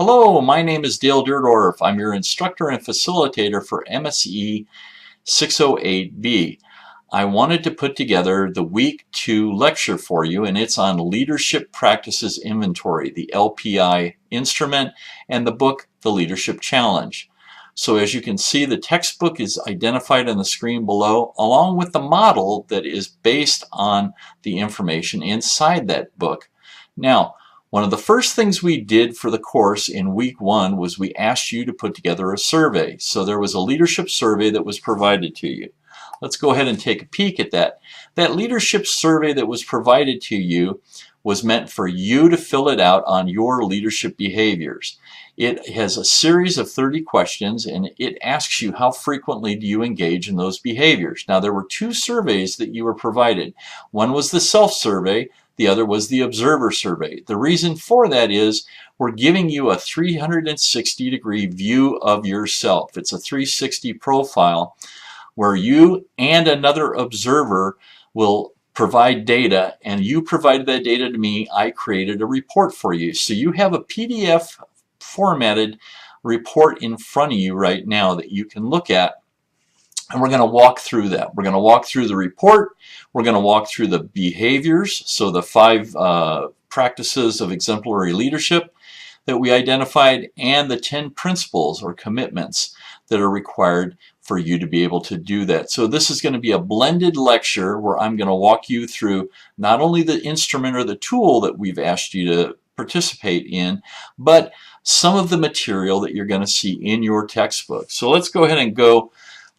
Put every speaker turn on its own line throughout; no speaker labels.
Hello, my name is Dale Dierdorf. I'm your instructor and facilitator for MSE 608B. I wanted to put together the week 2 lecture for you, and it's on Leadership Practices Inventory, the LPI instrument, and the book, The Leadership Challenge. So as you can see, the textbook is identified on the screen below, along with the model that is based on the information inside that book. Now, one of the first things we did for the course in week 1 was we asked you to put together a survey. So there was a leadership survey that was provided to you. Let's go ahead and take a peek at that. That leadership survey that was provided to you was meant for you to fill it out on your leadership behaviors. It has a series of 30 questions, and it asks you how frequently do you engage in those behaviors. Now, there were 2 surveys that you were provided. One was the self-survey. The other was the observer survey. The reason for that is we're giving you a 360-degree view of yourself. It's a 360 profile where you and another observer will provide data, and you provided that data to me. I created a report for you. So you have a PDF formatted report in front of you right now that you can look at. And we're going to walk through that. We're going to walk through the report. We're going to walk through the behaviors, so the 5 practices of exemplary leadership that we identified, and the 10 principles or commitments that are required for you to be able to do that. So this is going to be a blended lecture where I'm going to walk you through not only the instrument or the tool that we've asked you to participate in, but some of the material that you're going to see in your textbook. So let's go ahead and go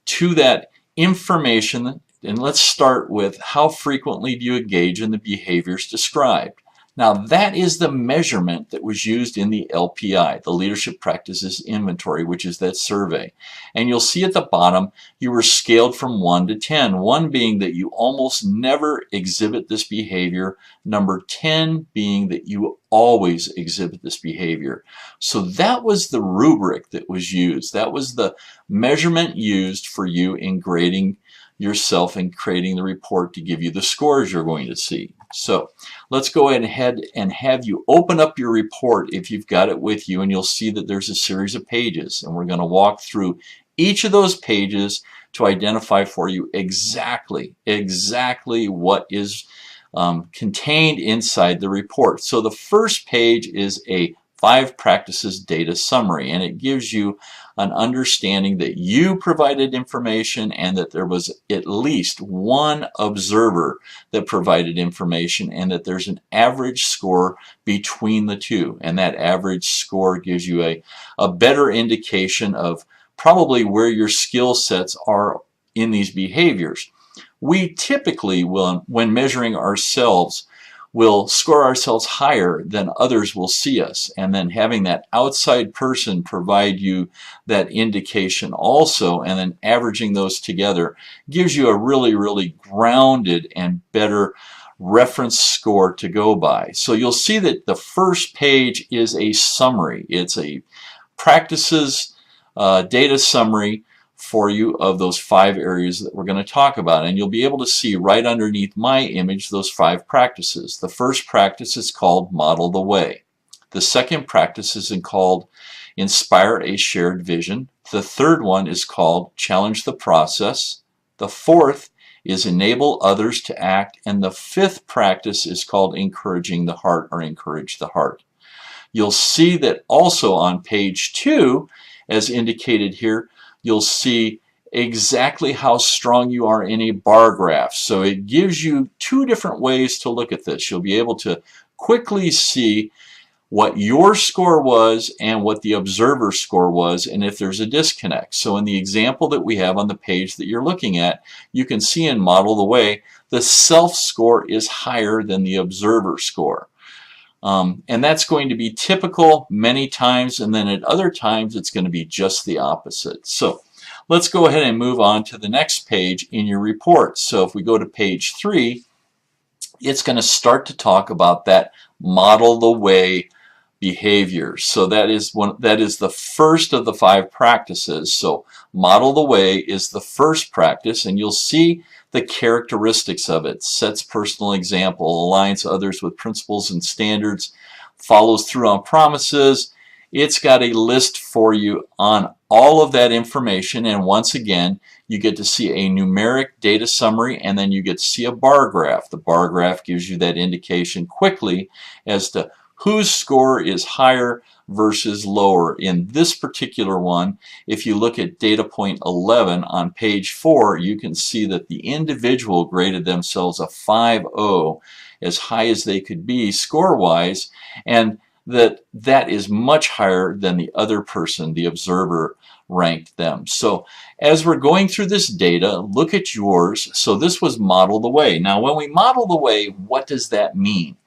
to that information, and let's start with how frequently do you engage in the behaviors described. Now, that is the measurement that was used in the LPI, the Leadership Practices Inventory, which is that survey. And you'll see at the bottom you were scaled from 1 to 10, 1 being that you almost never exhibit this behavior, number 10 being that you always exhibit this behavior. So that was the rubric that was used. That was the measurement used for you in grading yourself and creating the report to give you the scores you're going to see. So let's go ahead and have you open up your report if you've got it with you, and you'll see that there's a series of pages, and we're going to walk through each of those pages to identify for you exactly what is contained inside the report. So the first page is a 5 practices data summary, and it gives you an understanding that you provided information and that there was at least 1 observer that provided information, and that there's an average score between the 2, and that average score gives you a better indication of probably where your skill sets are in these behaviors. We typically will, when measuring ourselves, will score ourselves higher than others will see us, and then having that outside person provide you that indication also, and then averaging those together gives you a really grounded and better reference score to go by. So you'll see that the first page is a summary. It's a practices data summary for you of those 5 areas that we're going to talk about, and you'll be able to see right underneath my image those 5 practices. The first practice is called Model the Way. The second practice is called Inspire a Shared Vision. The third one is called Challenge the Process. The fourth is Enable Others to Act, and the 5th practice is called Encouraging the Heart, or Encourage the Heart. You'll see that also on page 2, as indicated here, you'll see exactly how strong you are in a bar graph. So it gives you 2 different ways to look at this. You'll be able to quickly see what your score was and what the observer score was, and if there's a disconnect. So in the example that we have on the page that you're looking at, you can see in Model the Way, the self score is higher than the observer score. And that's going to be typical many times, and then at other times it's going to be just the opposite. So let's go ahead and move on to the next page in your report. So if we go to page 3, it's going to start to talk about that Model the Way behavior. So that is the first of the 5 practices. So Model the Way is the first practice, and you'll see the characteristics of it. Sets personal example, aligns others with principles and standards, follows through on promises, It's got a list for you on all of that information, and once again, you get to see a numeric data summary, and then you get to see a bar graph. The bar graph gives you that indication quickly as to whose score is higher versus lower. In this particular one, if you look at data point 11 on page 4, you can see that the individual graded themselves a 5.0, as high as they could be score-wise, and that is much higher than the other person, the observer, ranked them. So as we're going through this data, look at yours. So this was model the way. Now when we model the way, what does that mean?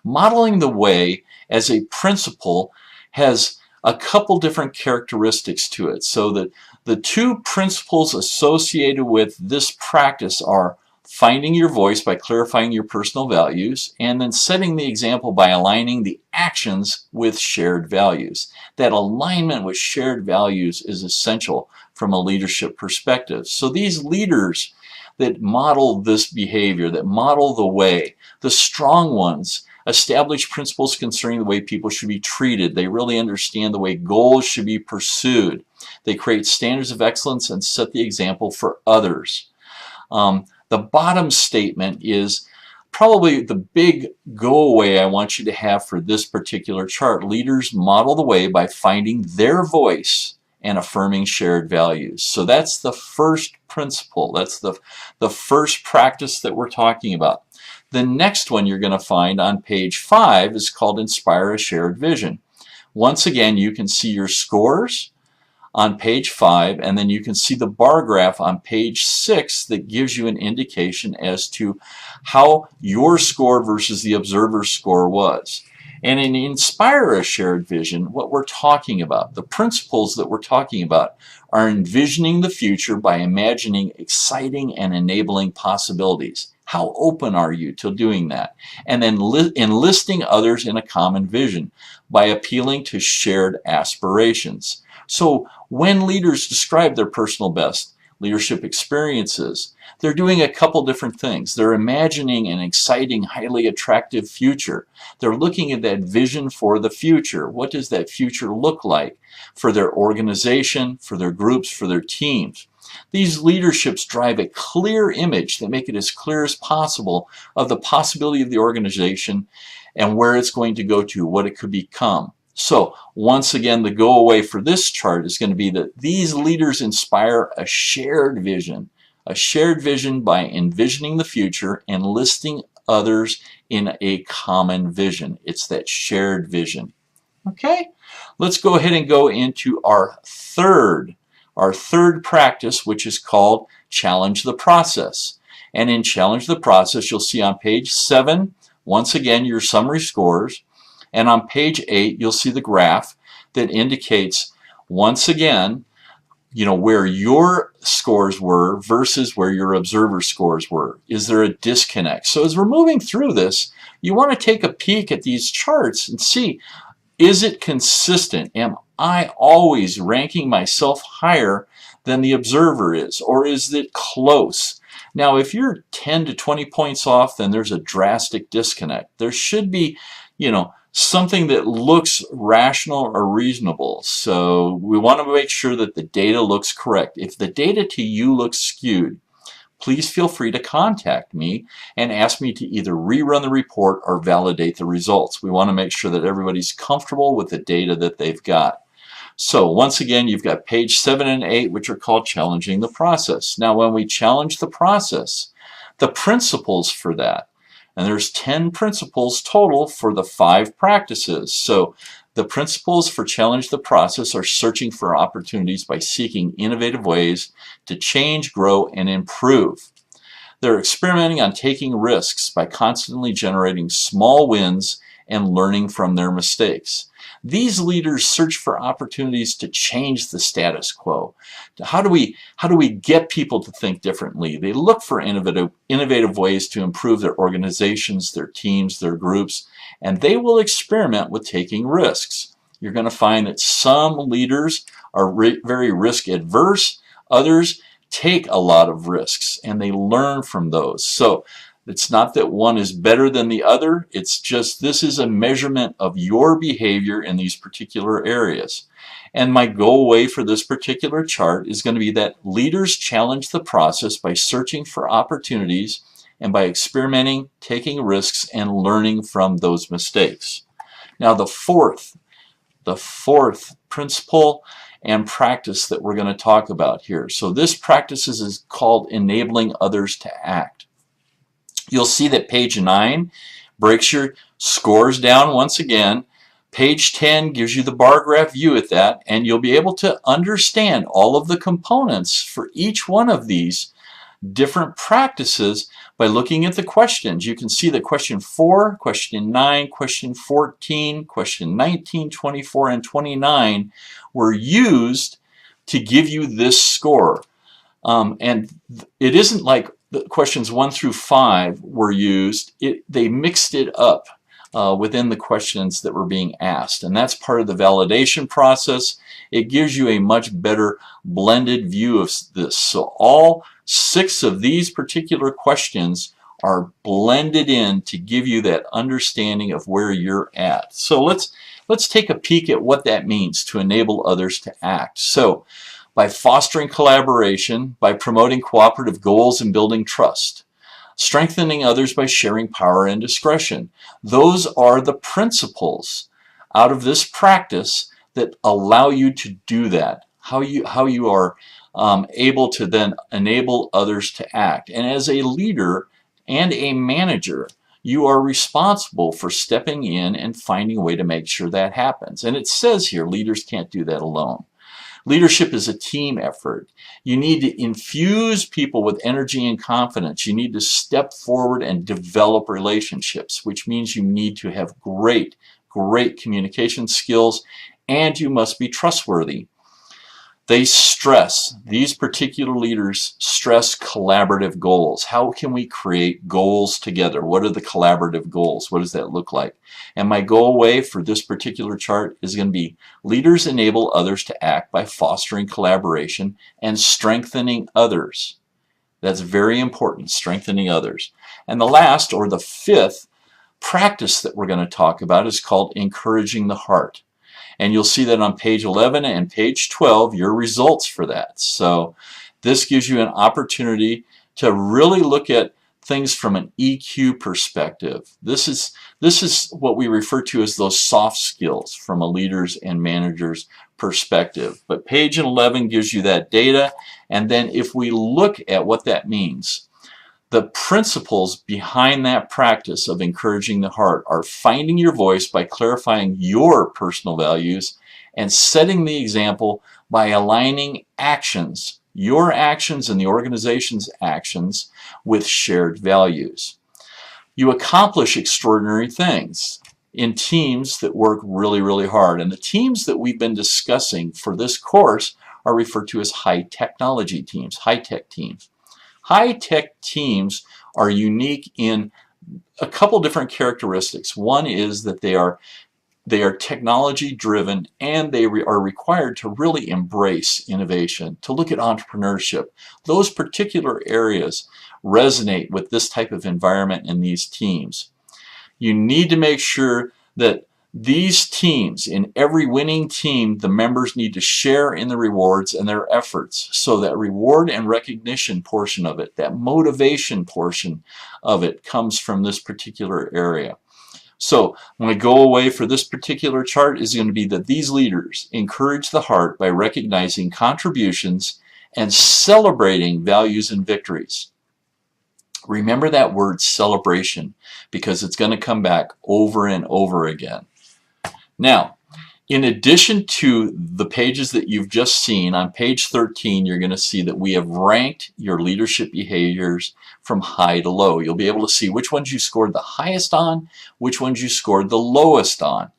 Modeling the way as a principle has a couple different characteristics to it. So that the two principles associated with this practice are finding your voice by clarifying your personal values, and then setting the example by aligning the actions with shared values. That alignment with shared values is essential from a leadership perspective. So these leaders that model this behavior, that model the way, the strong ones, establish principles concerning the way people should be treated. They really understand the way goals should be pursued. They create standards of excellence and set the example for others. The bottom statement is probably the big go-away I want you to have for this particular chart. Leaders model the way by finding their voice and affirming shared values. So that's the first principle. That's the first practice that we're talking about. The next one you're going to find on page 5 is called Inspire a Shared Vision. Once again, you can see your scores on page 5, and then you can see the bar graph on page 6 that gives you an indication as to how your score versus the observer's score was. And in Inspire a Shared Vision, what we're talking about, the principles that we're talking about, are envisioning the future by imagining exciting and enabling possibilities. How open are you to doing that? And then enlisting others in a common vision by appealing to shared aspirations. So when leaders describe their personal best leadership experiences, they're doing a couple different things. They're imagining an exciting, highly attractive future. They're looking at that vision for the future. What does that future look like for their organization, for their groups, for their teams? These leaderships drive a clear image that make it as clear as possible of the possibility of the organization and where it's going to go to, what it could become. So once again, the go-away for this chart is going to be that these leaders inspire a shared vision by envisioning the future and enlisting others in a common vision. It's that shared vision. Okay, let's go ahead and go into our third practice, which is called Challenge the Process. And in Challenge the Process, you'll see on page 7, once again, your summary scores. And on page 8, you'll see the graph that indicates, once again, where your scores were versus where your observer scores were. Is there a disconnect? So as we're moving through this, you want to take a peek at these charts and see, is it consistent? Am I always ranking myself higher than the observer is? Or is it close? Now, if you're 10 to 20 points off, then there's a drastic disconnect. There should be, something that looks rational or reasonable. So we want to make sure that the data looks correct. If the data to you looks skewed, please feel free to contact me and ask me to either rerun the report or validate the results. We want to make sure that everybody's comfortable with the data that they've got. So once again, you've got page 7 and 8, which are called Challenging the Process. Now, when we challenge the process, the principles for that, and there's 10 principles total for the 5 practices. So the principles for Challenge the Process are searching for opportunities by seeking innovative ways to change, grow, and improve. They're experimenting on taking risks by constantly generating small wins and learning from their mistakes. These leaders search for opportunities to change the status quo. How do we get people to think differently? They look for innovative ways to improve their organizations, their teams, their groups, and they will experiment with taking risks. You're going to find that some leaders are very risk adverse, others take a lot of risks and they learn from those. So It's not that one is better than the other. It's just this is a measurement of your behavior in these particular areas. And my goal way for this particular chart is going to be that leaders challenge the process by searching for opportunities and by experimenting, taking risks, and learning from those mistakes. Now the fourth principle and practice that we're going to talk about here. So this practice is called enabling others to act. You'll see that page 9 breaks your scores down once again. Page 10 gives you the bar graph view at that, and you'll be able to understand all of the components for each one of these different practices by looking at the questions. You can see that question 4, question 9, question 14, question 19, 24, and 29 were used to give you this score. And it isn't like the questions 1 through 5 were used. They mixed it up within the questions that were being asked. And that's part of the validation process. It gives you a much better blended view of this. So all 6 of these particular questions are blended in to give you that understanding of where you're at. So let's take a peek at what that means to enable others to act. So by fostering collaboration, by promoting cooperative goals and building trust, strengthening others by sharing power and discretion. Those are the principles out of this practice that allow you to do that, how you are able to then enable others to act. And as a leader and a manager, you are responsible for stepping in and finding a way to make sure that happens. And it says here, leaders can't do that alone. Leadership is a team effort. You need to infuse people with energy and confidence. You need to step forward and develop relationships, which means you need to have great communication skills, and you must be trustworthy. These particular leaders stress collaborative goals. How can we create goals together? What are the collaborative goals? What does that look like? And my goal way for this particular chart is going to be leaders enable others to act by fostering collaboration and strengthening others. That's very important, strengthening others. And the last, or the 5th, practice that we're going to talk about is called encouraging the heart. And you'll see that on page 11 and page 12, your results for that. So this gives you an opportunity to really look at things from an EQ perspective. This is what we refer to as those soft skills from a leader's and manager's perspective. But page 11 gives you that data. And then if we look at what that means, the principles behind that practice of encouraging the heart are finding your voice by clarifying your personal values and setting the example by aligning actions, your actions and the organization's actions, with shared values. You accomplish extraordinary things in teams that work really hard. And the teams that we've been discussing for this course are referred to as high technology teams, high-tech teams. High-tech teams are unique in a couple different characteristics. One is that they are technology driven, and they are required to really embrace innovation, to look at entrepreneurship. Those particular areas resonate with this type of environment in these teams. You need to make sure that these teams, in every winning team, the members need to share in the rewards and their efforts. So that reward and recognition portion of it, that motivation portion of it, comes from this particular area. So my goal away for this particular chart is going to be that these leaders encourage the heart by recognizing contributions and celebrating values and victories. Remember that word celebration, because it's going to come back over and over again. Now, in addition to the pages that you've just seen, on page 13, you're going to see that we have ranked your leadership behaviors from high to low. You'll be able to see which ones you scored the highest on, which ones you scored the lowest on.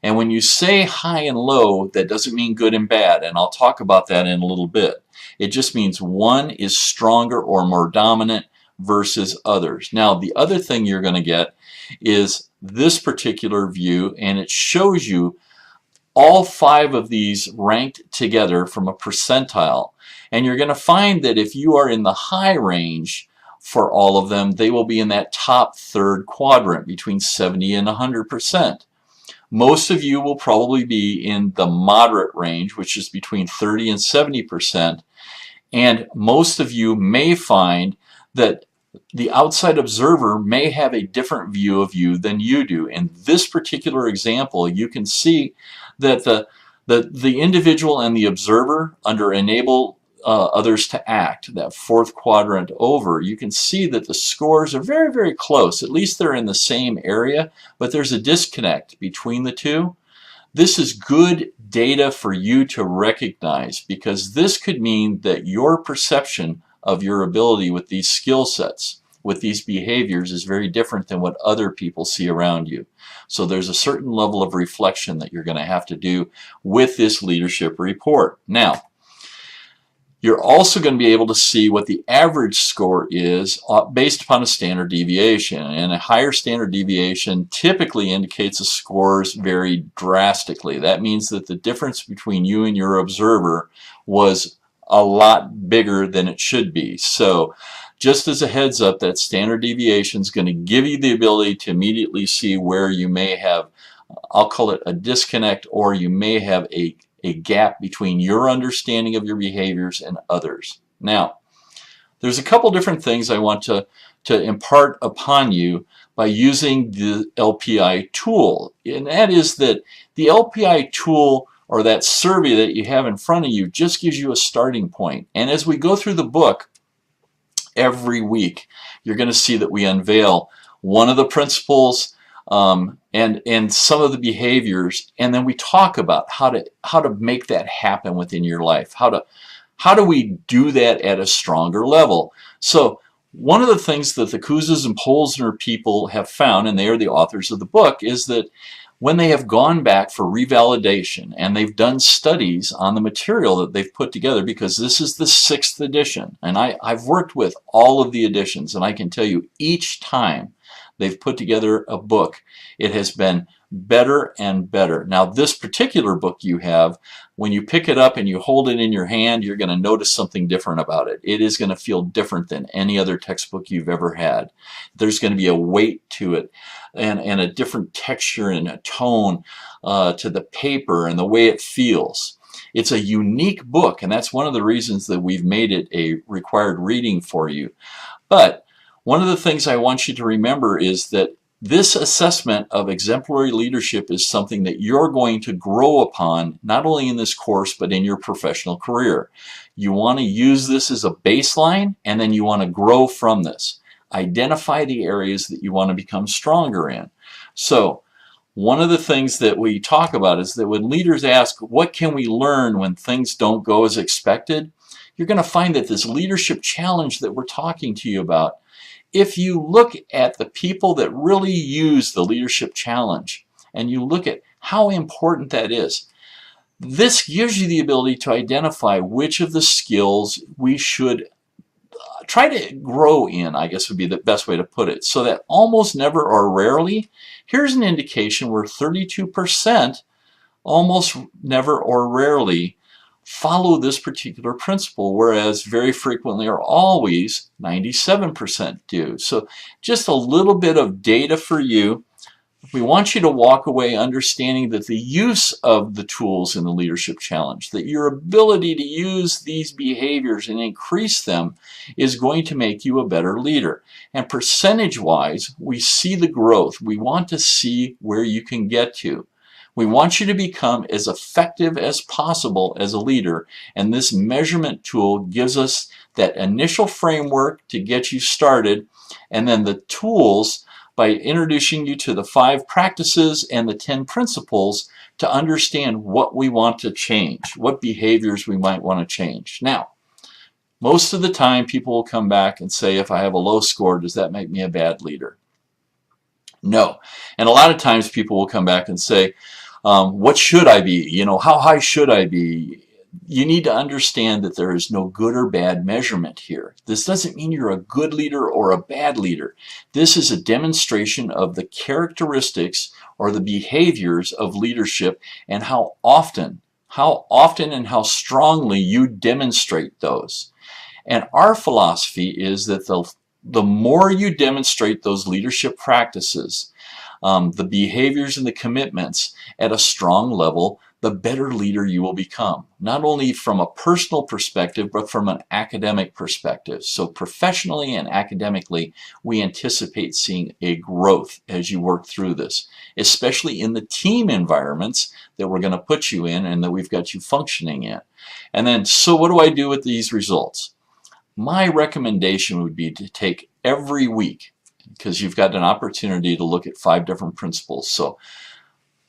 And when you say high and low, that doesn't mean good and bad, and I'll talk about that in a little bit. It just means one is stronger or more dominant versus others. Now, the other thing you're going to get is this particular view, and it shows you all 5 of these ranked together from a percentile. And you're going to find that if you are in the high range for all of them, they will be in that top third quadrant between 70 and 100%. Most of you will probably be in the moderate range, which is between 30 and 70%. And most of you may find that the outside observer may have a different view of you than you do. In this particular example, you can see that the individual and the observer under enable others to act, that fourth quadrant over, you can see that the scores are very, very close. At least they're in the same area, but there's a disconnect between the two. This is good data for you to recognize, because this could mean that your perception of your ability with these skill sets, with these behaviors, is very different than what other people see around you. So there's a certain level of reflection that you're going to have to do with this leadership report. Now, you're also going to be able to see what the average score is based upon a standard deviation. And a higher standard deviation typically indicates the scores vary drastically. That means that the difference between you and your observer was a lot bigger than it should be. So just as a heads up, that standard deviation is going to give you the ability to immediately see where you may have, I'll call it a disconnect, or you may have a gap between your understanding of your behaviors and others. Now, there's a couple different things I want to impart upon you by using the LPI tool. And that is that the LPI tool, or that survey that you have in front of you, just gives you a starting point. And as we go through the book every week, you're going to see that we unveil one of the principles and some of the behaviors, and then we talk about how to make that happen within your life. How do we do that at a stronger level? So one of the things that the Kouzes and Polzner people have found, and they are the authors of the book, is that when they have gone back for revalidation and they've done studies on the material that they've put together, because this is the 6th edition, and I've worked with all of the editions, and I can tell you each time they've put together a book, it has been better and better. Now, this particular book you have, when you pick it up and you hold it in your hand, you're going to notice something different about it. It is going to feel different than any other textbook you've ever had. There's going to be a weight to it, and a different texture and a tone to the paper and the way it feels. It's a unique book, and that's one of the reasons that we've made it a required reading for you. But one of the things I want you to remember is that this assessment of exemplary leadership is something that you're going to grow upon, not only in this course, but in your professional career. You want to use this as a baseline, and then you want to grow from this. Identify the areas that you want to become stronger in. So one of the things that we talk about is that when leaders ask, what can we learn when things don't go as expected? You're going to find that this leadership challenge that we're talking to you about, if you look at the people that really use the leadership challenge and you look at how important that is, this gives you the ability to identify which of the skills we should try to grow in, I guess would be the best way to put it. So that almost never or rarely, here's an indication where 32% almost never or rarely follow this particular principle, whereas very frequently or always 97% do. So just a little bit of data for you. We want you to walk away understanding that the use of the tools in the leadership challenge, that your ability to use these behaviors and increase them, is going to make you a better leader. And percentage-wise, we see the growth. We want to see where you can get to. We want you to become as effective as possible as a leader, and this measurement tool gives us that initial framework to get you started, and then the tools by introducing you to the 5 practices and the 10 principles to understand what we want to change, what behaviors we might want to change. Now, most of the time people will come back and say, if I have a low score, does that make me a bad leader? No. And a lot of times people will come back and say, what should I be? You know, how high should I be? You need to understand that there is no good or bad measurement here. This doesn't mean you're a good leader or a bad leader. This is a demonstration of the characteristics or the behaviors of leadership and how often and how strongly you demonstrate those. And our philosophy is that the more you demonstrate those leadership practices, the behaviors and the commitments at a strong level, the better leader you will become. Not only from a personal perspective, but from an academic perspective. So professionally and academically, we anticipate seeing a growth as you work through this, especially in the team environments that we're going to put you in and that we've got you functioning in. And then, so what do I do with these results? My recommendation would be to take every week, because you've got an opportunity to look at 5 different principles. So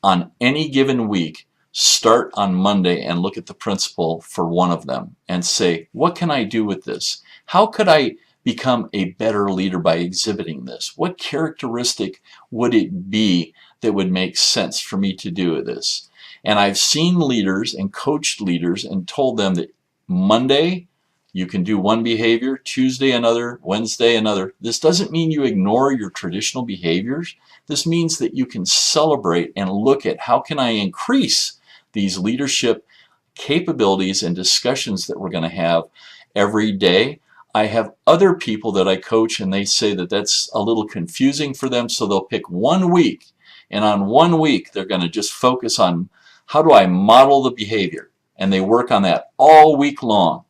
on any given week, start on Monday and look at the principle for one of them and say, what can I do with this? How could I become a better leader by exhibiting this? What characteristic would it be that would make sense for me to do this? And I've seen leaders and coached leaders and told them that Monday, you can do one behavior, Tuesday another, Wednesday another. This doesn't mean you ignore your traditional behaviors. This means that you can celebrate and look at how can I increase these leadership capabilities and discussions that we're going to have every day. I have other people that I coach and they say that that's a little confusing for them, so they'll pick one week, and on one week they're going to just focus on how do I model the behavior, and they work on that all week long.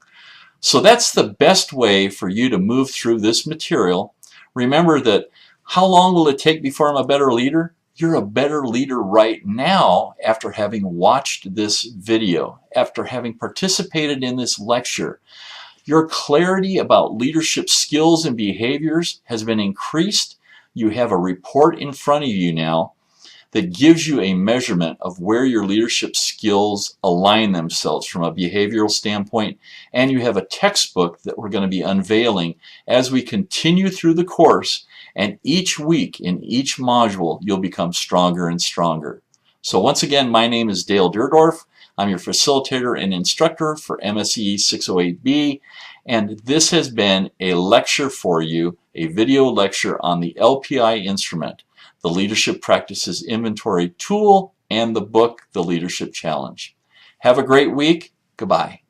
So that's the best way for you to move through this material. Remember that how long will it take before I'm a better leader? You're a better leader right now after having watched this video, after having participated in this lecture. Your clarity about leadership skills and behaviors has been increased. You have a report in front of you now that gives you a measurement of where your leadership skills align themselves from a behavioral standpoint, and you have a textbook that we're going to be unveiling as we continue through the course, and each week in each module you'll become stronger and stronger. So once again, my name is Dale Deerdorf. I'm your facilitator and instructor for MSE 608B, and this has been a lecture for you, a video lecture on the LPI instrument, the Leadership Practices Inventory Tool, and the book, The Leadership Challenge. Have a great week. Goodbye.